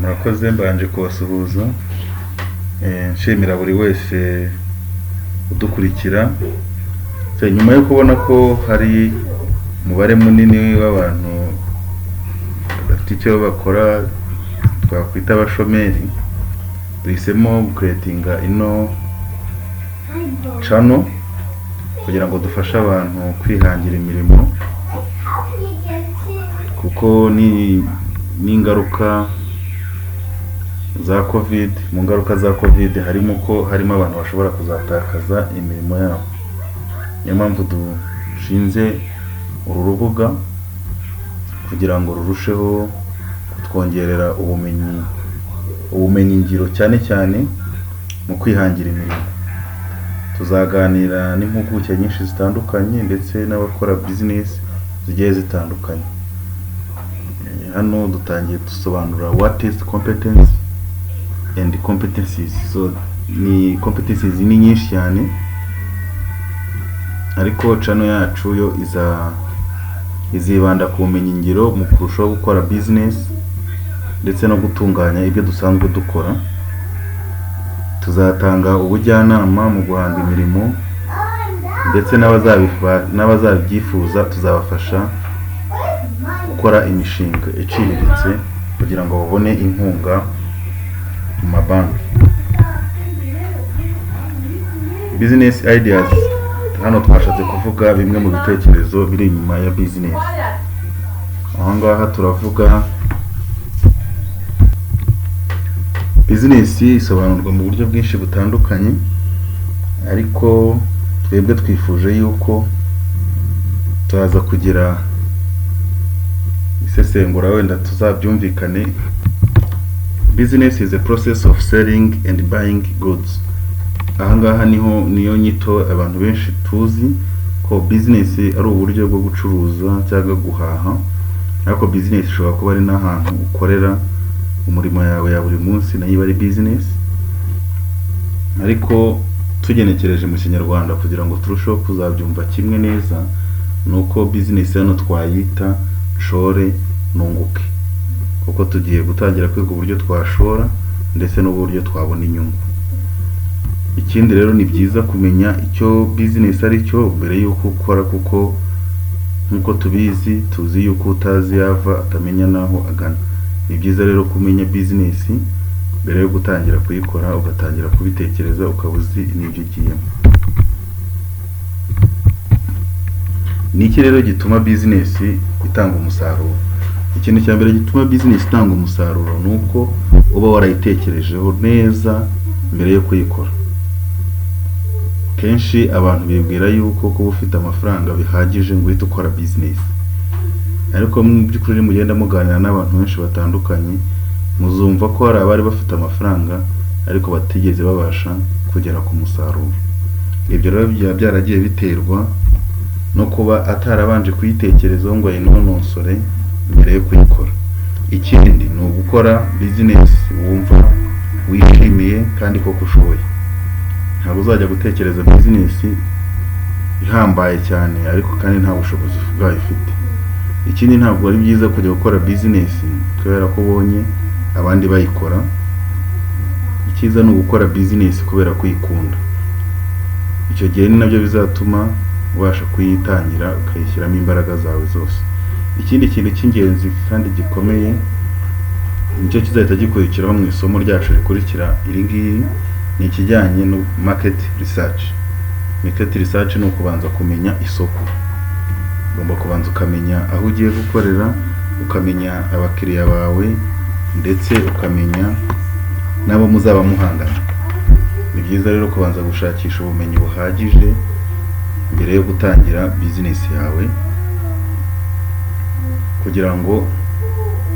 murakoze mbanje kubasuhuza nshimira buri wese udukurikira nyuma yo kubona ko hari umubare munini w'abantu bafite icyo bakora twakwita abashomeri duhisemo creatinga ino channel kugira ngo dufashe abantu kwihangira imirimo kuko ni ingaruka za covid. Mu ngaruka za covid harimo ko harimo abantu bashobora kuzatakaza imirimo yabo. Niyo mpamvu dushinze uru rubuga kugira ngo rurusheho kutwongerera ubumenyi ngiro cyane cyane mu kwihangira imirimo. Tuzaganira n'impuguke nyinshi zitandukanye ndetse n'abakora business zigiye zitandukanye. Hano dutangiye dusobanura what is competence and competencies. So ni competencies ni nyinshi cyane, ariko channel yacu yo izibanda ku bumenyi ngiro mu kurushaho gukora business ndetse no gutunganya ibyo dusanzwe dukora. Tuzatanga ubujyanama mu guhanga imirimo ndetse n'abazabyifuza tuzabafasha gukora imishinga iciriritse kugira ngo babone inkunga mu mabanki. Business ideas, hano twashatse kuvuga bimwe mu bitekerezo biri inyuma ya business. Aha ngaha turavuga business isobanurwa mu buryo bwinshi butandukanye, ariko twebwe twifuje yuko turaza kugira isesengura wenda tuzabyumvikane. Business is a process of selling and buying goods. Aha ngaha niyo nyito abantu benshi tuzi ko business ari uburyo bwo gucuruza cyangwa guhaha, ariko business ishobora kuba ari n'ahantu ukorera umurimo yawe ya buri munsi, nayo ari business. Ariko tugenekereje mu Kinyarwanda kugira ngo turusheho kuzabyumva kimwe neza, nuko business hano twayita shore nunguke, kuko tugiye gutangira kwiga uburyo twashora ndetse n'uburyo twabona inyungu. Ikindi rero ni byiza kumenya icyo business ari cyo mbere yuko ukora, kuko nkuko tuzi yuko utazi yava atamenya naho agana. Ni byiza rero kumenya business mbere yo gutangira kuyikora, ugatangira kubitekereza ukabuzi n'ibyo ugiyemo. Niki rero gituma business itanga umusaruro? Ikintu cya mbere gituma business itanga umusaruro nuko uba warayitekerejeho neza mbere yo kuyikora. Kenshi abantu bibwira yuko kuba ufite amafaranga bihagije ngo uhite ukora business, ariko mu by'ukuri mugenda muganira n'abantu benshi batandukanye muzumva ko hari abari bafite amafaranga ariko batigeze babasha kugera ku musaruro. Ibyo rero byaragiye biterwa no kuba atarabanje kuyitekerezaho ngo ayinonosore mbere yo kuyikora. Ikindi ni ugukora business wumva wishimiye kandi koko ushoboye. Ntabwo uzajya gutekereza business ihambaye cyane ariko kandi nta bushobozi bwayo ifite. Ikindi ntabwo ari byiza kujya gukora business kubera ko ubonye abandi bayikora. Icyiza ni ugukora business kubera kuyikunda. Icyo gihe ni nabyo bizatuma ubasha kuyitangira ukayishyiramo imbaraga zawe zose. Ikindi kintu cy'ingenzi kandi gikomeye nicyo kizahita gikurikiraho mu isomo ryacu rikurikira iri ngiri, ni ikijyanye no market research. Market research ni ukubanza kumenya isoko. Ugomba kubanza ukamenya aho ugiye gukorera, ukamenya abakiriya bawe ndetse ukamenya nabo muzaba muhangana. Ni byiza rero kubanza gushakisha ubumenyi buhagije mbere yo gutangira business yawe, kugira ngo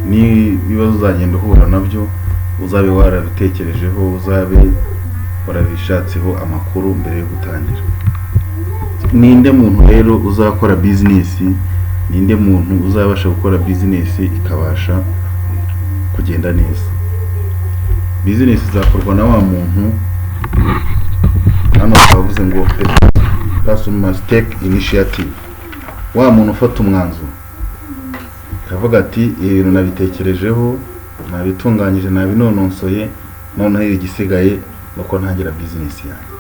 ni ibibazo uzagenda uhura nabyo uzabe warabitekerejeho, uzabe warabishatseho amakuru mbere yo gutangira. Ninde muntu rero uzakora business? Ninde muntu uzabasha gukora business ikabasha kugenda neza? Business izakorwa na wa muntu hano twavuze ngo person must take initiative. Wa muntu ufata umwanzuro akavuga ati ibintu nabitekerejeho nabitunganyije nabinononsoye, noneho igisigaye nuko ntangira business yanjye.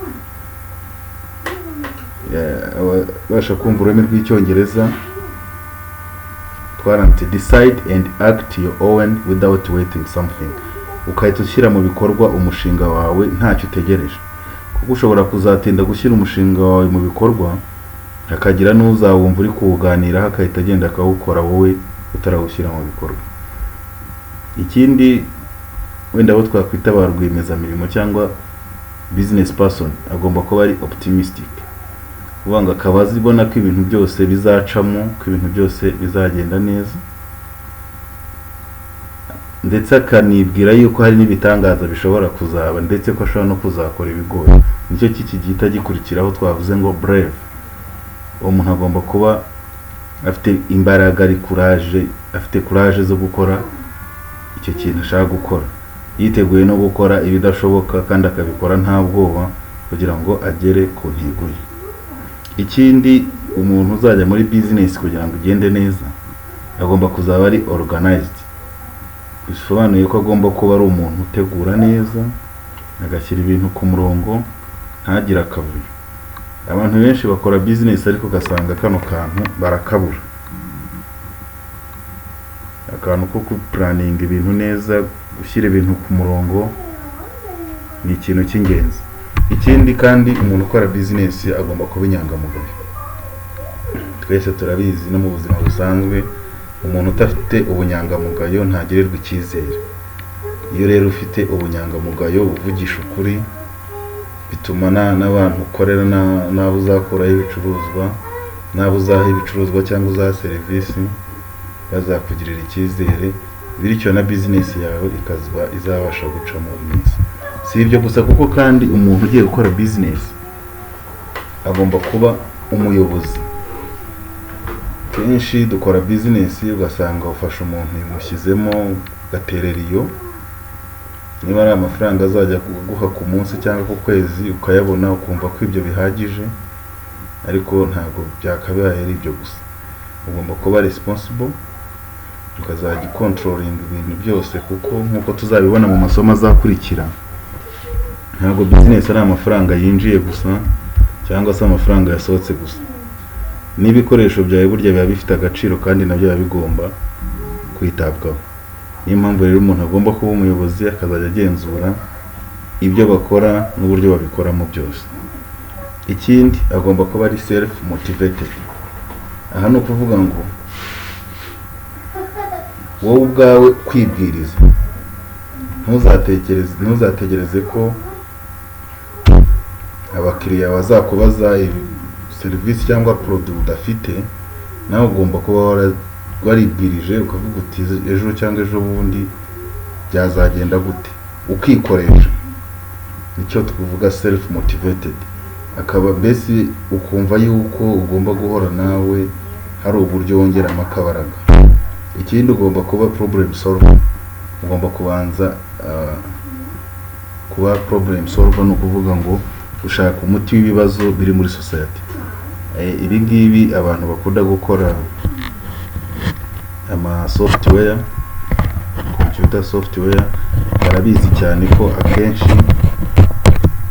Abasha kumva ururimi rw'icyongereza twaranditse decide and act your own without waiting something. Ukahita ushyira mu bikorwa umushinga wawe ntacyo utegereje, kuko ushobora kuzatinda gushyira umushinga wawe mu bikorwa hakagira n'uzawumva uri kuwuganiraho akahita agenda akawukora wowe utarawushyira mu bikorwa. Ikindi wenda abo twakwita ba rwiyemezamirimo cyangwa business person agomba kuba ari optimistic, ubanga akaba azibona ko ibintu byose bizacamo, ko ibintu byose bizagenda neza, ndetse akanibwira yuko hari n'ibitangaza bishobora kuzaba, ndetse ko ashobora no kuzakora ibigoye. Nicyo gihita gikurikiraho twavuze ngo brave. Uwo muntu agomba kuba afite imbaraga, ari afite courage zo gukora icyo kintu ashaka gukora, yiteguye no gukora ibidashoboka kandi akabikora nta bwoba kugira ngo agere ku ntego ye. Ikindi, umuntu uzajya muri business kugira ngo igende neza agomba kuzaba ari organized. Bisobanuye ko agomba kuba ari umuntu utegura neza, agashyira ibintu ku murongo, ntagira akavuyo. Abantu benshi bakora business ariko ugasanga kano kantu barakabura, akantu ko planning ibintu neza, gushyira ibintu ku murongo ni ikintu cy'ingenzi. Ikindi kandi, umuntu ukora business agomba kuba inyangamugayo. Twese turabizi no mu buzima busanzwe umuntu utafite ubunyangamugayo ntagirirwa icyizere. Iyo rero ufite ubunyangamugayo, uvugisha ukuri, bituma n'abantu ukorera n'abo uzakuraho ibicuruzwa, n'abo uzaha ibicuruzwa cyangwa uzaha serivisi bazakugirira icyizere, bityo na business yawe izabasha gucamo neza. Si ibyo gusa, kuko kandi umuntu ugiye gukora business agomba kuba umuyobozi. Kenshi dukora business ugasanga ufasha umuntu yamushyizemo gaterera iyo, niba ari amafaranga azajya kuguha ku munsi cyangwa ku kwezi ukayabona ukumva ko ibyo bihagije, ariko ntabwo byakabaye ari ibyo gusa. Ugomba kuba responsible, ukazajya controlling ibintu byose, kuko nkuko tuzabibona mu masomo azakurikira, ntabwo business ari amafaranga yinjiye gusa cyangwa se amafaranga yasohotse gusa. N'ibikoresho byawe burya biba bifite agaciro kandi nabyo biba bigomba kwitabwaho. Niyo mpamvu rero umuntu agomba kuba umuyobozi, akazajya agenzura ibyo bakora n'uburyo babikoramo byose. Ikindi, agomba kuba ari self motivated. Aha ni ukuvuga ngo wowe ubwawe kwibwiriza, ntuzategereze ko abakiriya bazakubaza serivisi cyangwa product udafite. Nawe ugomba kuba waribwirije ukavuga uti ejo cyangwa ejo bundi byazagenda gute, ukikoresha. Nicyo tuvuga self motivated. Akaba mbese ukumva yuko ugomba guhora nawe hari uburyo wongeramo akabaraga. Ikindi, ugomba kuba problem solver. Ugomba kubanza kuba problem solver, no kuvuga ngo ushaka umuti w'ibibazo biri muri society. Ibi ngibi abantu bakunda gukora ama software, computer software, barabizi cyane ko akenshi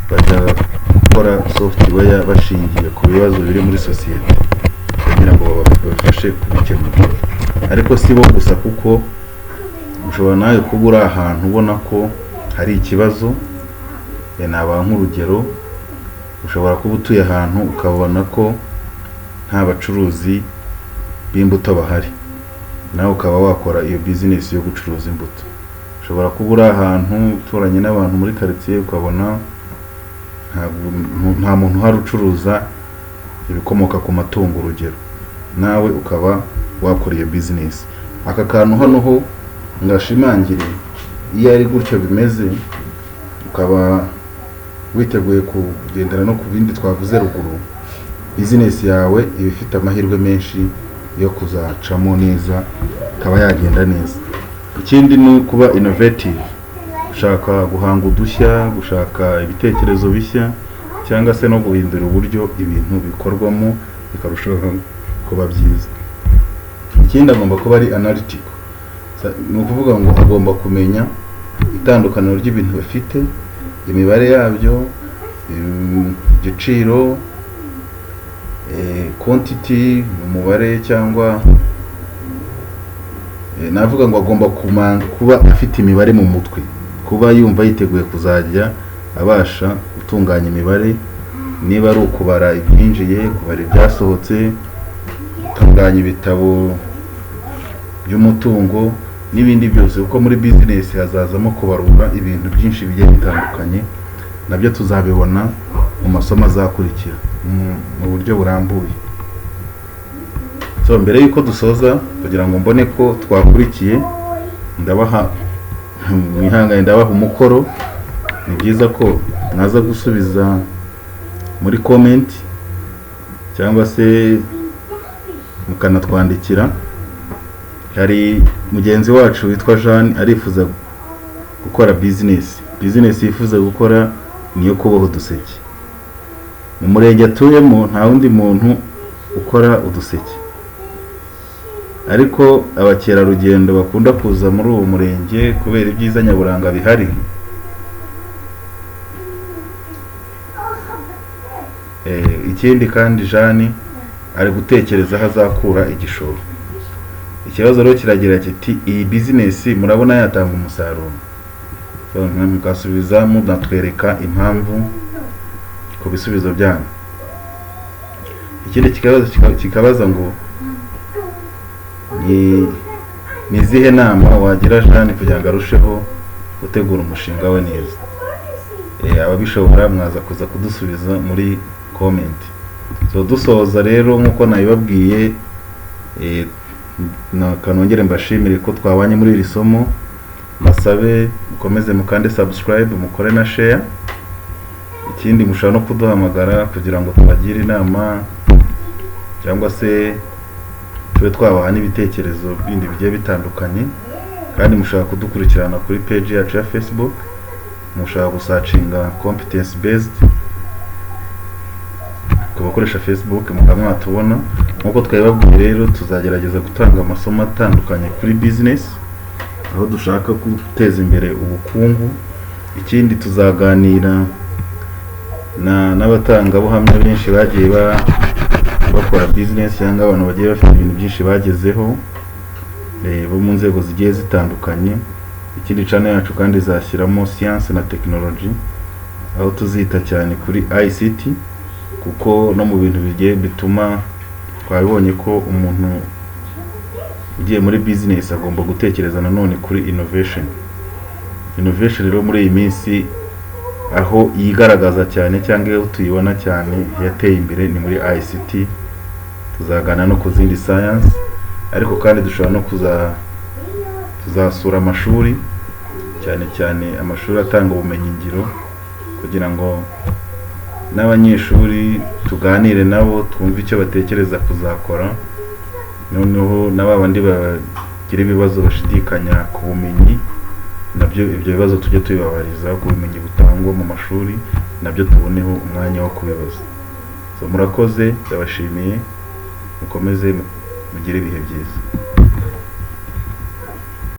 bajya gukora software bashingiye ku bibazo biri muri society kugira ngo babafashe kubikemura. Ariko si bo gusa, kuko ushobora nawe kuba uri ahantu ubona ko hari ikibazo. Naba nk'urugero, ushobora kuba utuye ahantu ukabona ko nta bacuruzi b'imbuto bahari, nawe ukaba wakora iyo business yo gucuruza imbuto. Ushobora kuba uri ahantu uturanye n'abantu muri quartier ukabona nta muntu uhari ucuruza ibikomoka ku matungo urugero, nawe ukaba wakora iyo business. Aka kantu hano ho ngashimangire, iyo ari gutyo bimeze, ukaba witeguye kugendera no ku bindi twavuze ruguru, business yawe iba ifite amahirwe menshi yo kuzacamo neza, ikaba yagenda neza. Ikindi ni kuba innovative, gushaka guhanga udushya, gushaka ibitekerezo bishya, cyangwa se no guhindura uburyo ibintu bikorwamo bikarushaho kuba byiza. Ikindi, agomba kuba ari analytical. ni ukuvuga ngo agomba kumenya itandukaniro ry'ibintu bafite, imibare yabyo, igiciro, quantity, umubare, cyangwa navuga ngo agomba kuba afite imibare mu mutwe, kuba yumva yiteguye kuzajya abasha gutunganya imibare, niba ari ukubara ibyinjiye, kubara ibyasohotse, gutunganya ibitabo by'umutungo n'ibindi byose, kuko muri business hazazamo kubarura ibintu byinshi bigiye bitandukanye, nabyo tuzabibona mu masomo azakurikira mu buryo burambuye. So mbere yuko dusoza, kugira ngo mbone ko twakurikiye, ndabaha umukoro. Ni byiza ko mwaza gusubiza muri comment cyangwa se mukanatwandikira. Hari mugenzi wacu witwa Jean arifuza gukora business yifuza gukora niyo kuboha uduseke. Mu murenge atuyemo nta wundi muntu ukora uduseke, ariko abakerarugendo bakunda kuza muri uwo murenge kubera ibyiza nyaburanga bihari, ikindi kandi Jean ari gutekereza aho azakura igishoro. Ikibazo rero kiragira kiti, iyi business murabona yatanga umusaruro? So mukasubiza munatwereka impamvu ku bisubizo byanyu. Ikindi kikabaza ngo ni izihe nama wagira Jean kugira ngo arusheho gutegura umushinga we neza. Ababishobora mwaza kuza kudusubiza muri comment. So dusoza rero nkuko nabibabwiye, nakanongere mbashimire ko twabanye muri iri somo. Masabe mukomeze mukande subscribe, mukore na share. Ikindi mushobora no kuduhamagara kugira ngo tubagire inama cyangwa se tube twabaha n'ibitekerezo bindi bigiye bitandukanye. Kandi mushobora kudukurikirana kuri page yacu ya Facebook, mushobora gusacinga competence based ku bakoresha Facebook mukamwatubona. Nkuko twabibabwiye rero, tuzagerageza gutanga amasomo atandukanye kuri business, aho dushaka guteza imbere ubukungu. Ikindi tuzaganira n'abatangabuhamya benshi bagiye bakora business, cyangwa abantu bagiye bafite ibintu byinshi bagezeho bo mu nzego zigiye zitandukanye. Ikindi channel yacu kandi izashyiramo science na technology, aho tuzita cyane kuri ICT, kuko no mu bintu bigiye bituma twabibonye ko umuntu ugiye muri business agomba gutekereza nanone kuri innovation rero muri iyi minsi aho yigaragaza cyane cyangwa aho tuyibona cyane yateye imbere ni muri ICT. Tuzagana no ku zindi science, ariko kandi dushobora no tuzasura amashuri, cyane amashuri atanga ubumenyi ngiro, kugira ngo n'abanyeshuri tuganire nabo twumve icyo batekereza kuzakora, noneho n'abandi bagira ibibazo bashidikanya ku bumenyi, nabyo ibyo bibazo tujye tubibabariza ku bumenyi butangwa mu mashuri, nabyo tuboneho umwanya wo kubibaza. So murakoze, ndabashimiye, mukomeze mugire ibihe byiza.